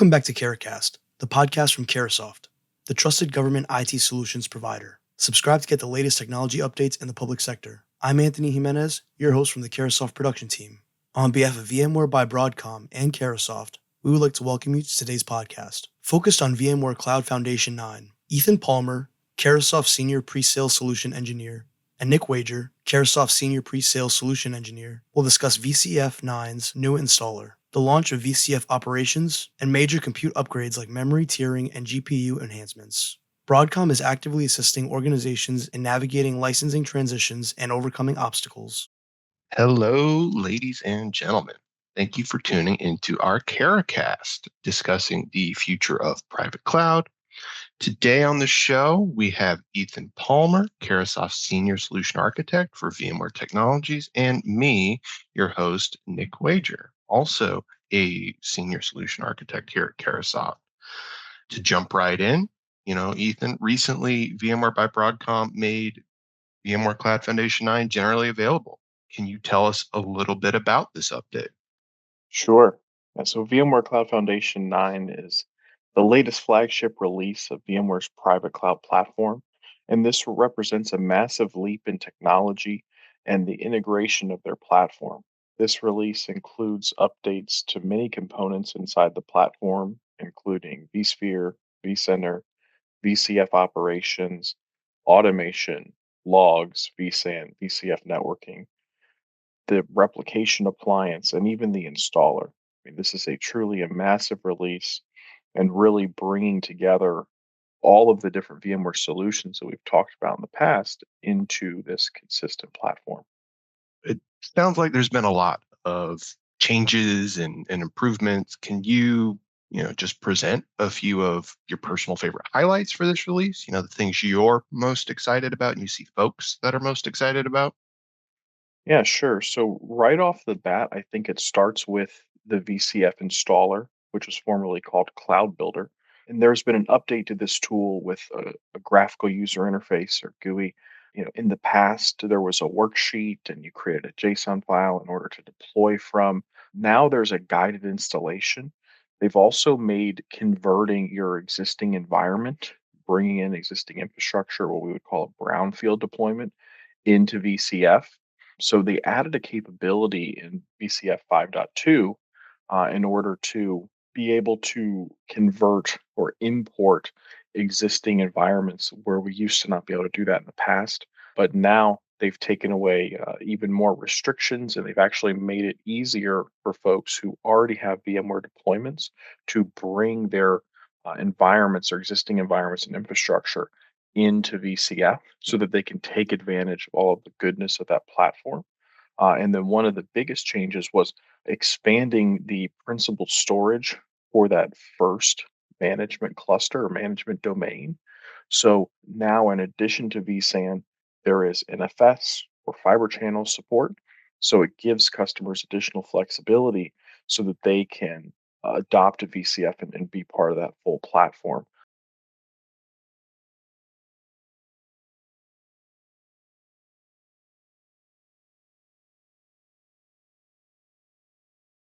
Welcome back to CarahCast, the podcast from Carahsoft, the trusted government IT solutions provider. Subscribe to get the latest technology updates in the public sector. I'm Anthony Jimenez, your host from the Carahsoft production team. On behalf of VMware by Broadcom and Carahsoft, we would like to welcome you to today's podcast. Focused on VMware Cloud Foundation 9, Ethan Palmer, Carahsoft Senior Pre-Sales Solution Engineer, and Nick Wager, Carahsoft Senior Pre-Sales Solution Engineer, will discuss VCF 9's new installer, the launch of VCF Operations, and major compute upgrades like memory tiering and GPU enhancements. Broadcom is actively assisting organizations in navigating licensing transitions and overcoming obstacles. Hello, ladies and gentlemen. Thank you for tuning into our CarahCast, discussing the future of private cloud. Today on the show, we have Ethan Palmer, Carahsoft Senior Solution Architect for VMware Technologies, and me, your host, Nick Wager, also a Senior Solution Architect here at Carahsoft. To jump right in, Ethan, recently VMware by Broadcom made VMware Cloud Foundation 9 generally available. Can you tell us a little bit about this update? Sure. So VMware Cloud Foundation 9 is the latest flagship release of VMware's private cloud platform, and this represents a massive leap in technology and the integration of their platform. This release includes updates to many components inside the platform, including vSphere, vCenter, VCF Operations, automation, logs, vSAN, VCF networking, the replication appliance, and even the installer. This is truly a massive release and really bringing together all of the different VMware solutions that we've talked about in the past into this consistent platform. It sounds like there's been a lot of changes and improvements. Can you, just present a few of your personal favorite highlights for this release? The things you're most excited about and you see folks that are most excited about? Yeah, sure. So right off the bat, I think it starts with the VCF installer, which was formerly called Cloud Builder. And there's been an update to this tool with a graphical user interface or GUI. In the past, there was a worksheet and you created a JSON file in order to deploy from. Now there's a guided installation. They've also made converting your existing environment, bringing in existing infrastructure, what we would call a brownfield deployment, into VCF. So they added a capability in VCF 5.2 in order to be able to convert or import existing environments where we used to not be able to do that in the past. But now they've taken away even more restrictions, and they've actually made it easier for folks who already have VMware deployments to bring their environments or existing environments and infrastructure into VCF so that they can take advantage of all of the goodness of that platform. And then one of the biggest changes was expanding the principal storage for that first management cluster or management domain. So now, in addition to vSAN, there is NFS or fiber channel support. So it gives customers additional flexibility so that they can adopt a VCF and be part of that full platform.